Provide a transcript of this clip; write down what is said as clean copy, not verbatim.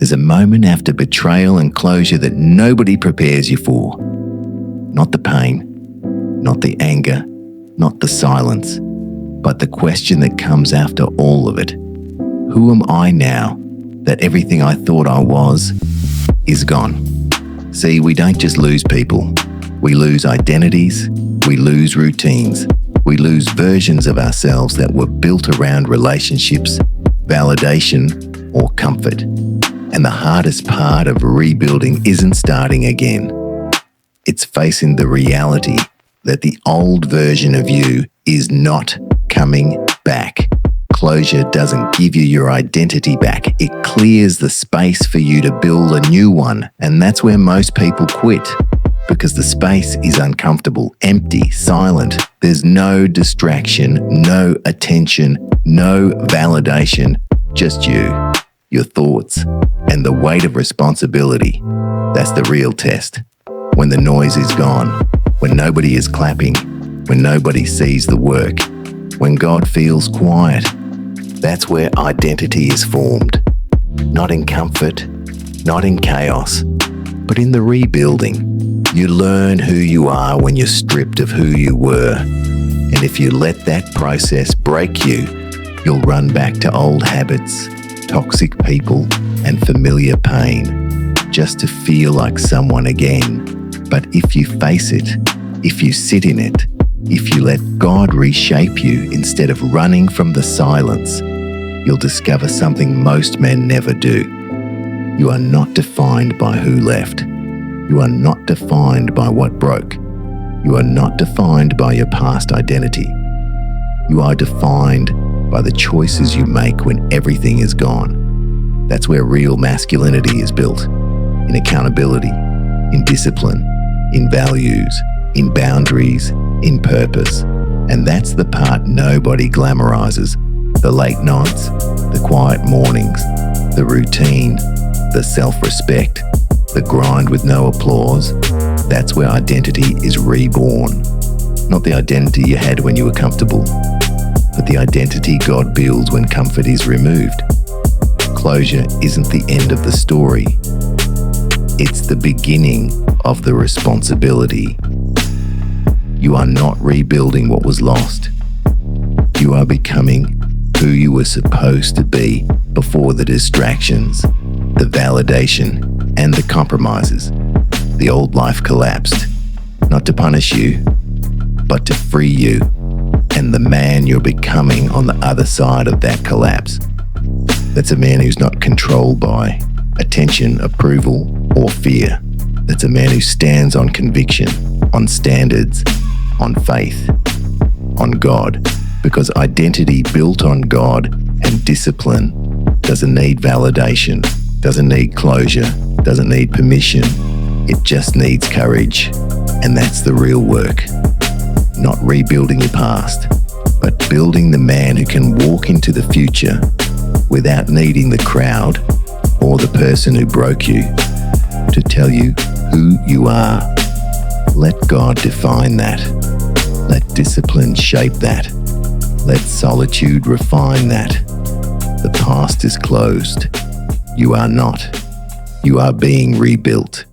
There's a moment after betrayal and closure that nobody prepares you for. Not the pain, not the anger, not the silence, but the question that comes after all of it. Who am I now that everything I thought I was is gone? See, we don't just lose people. We lose identities, we lose routines, we lose versions of ourselves that were built around relationships, validation, or comfort. And the hardest part of rebuilding isn't starting again. It's facing the reality that the old version of you is not coming back. Closure doesn't give you your identity back. It clears the space for you to build a new one. And that's where most people quit, because the space is uncomfortable, empty, silent. There's no distraction, no attention, no validation, just you, your thoughts, and the weight of responsibility. That's the real test. When the noise is gone, when nobody is clapping, when nobody sees the work, when God feels quiet, that's where identity is formed. Not in comfort, not in chaos, but in the rebuilding. You learn who you are when you're stripped of who you were. And if you let that process break you, you'll run back to old habits, toxic people, and familiar pain, just to feel like someone again. But if you face it, if you sit in it, if you let God reshape you instead of running from the silence, you'll discover something most men never do. You are not defined by who left. You are not defined by what broke. You are not defined by your past identity. You are defined by the choices you make when everything is gone. That's where real masculinity is built. In accountability, in discipline, in values, in boundaries, in purpose. And that's the part nobody glamorizes. The late nights, the quiet mornings, the routine, the self-respect, the grind with no applause. That's where identity is reborn. Not the identity you had when you were comfortable, but the identity God builds when comfort is removed. Closure isn't the end of the story. It's the beginning of the responsibility. You are not rebuilding what was lost. You are becoming who you were supposed to be before the distractions, the validation, and the compromises. The old life collapsed, not to punish you, but to free you, and the man you're becoming on the other side of that collapse. That's a man who's not controlled by attention, approval, or fear. That's a man who stands on conviction, on standards, on faith, on God. Because identity built on God and discipline doesn't need validation, doesn't need closure, doesn't need permission. It just needs courage. And that's the real work. Not rebuilding your past, but building the man who can walk into the future without needing the crowd or the person who broke you to tell you who you are. Let God define that. Let discipline shape that. Let solitude refine that. The past is closed. You are not. You are being rebuilt.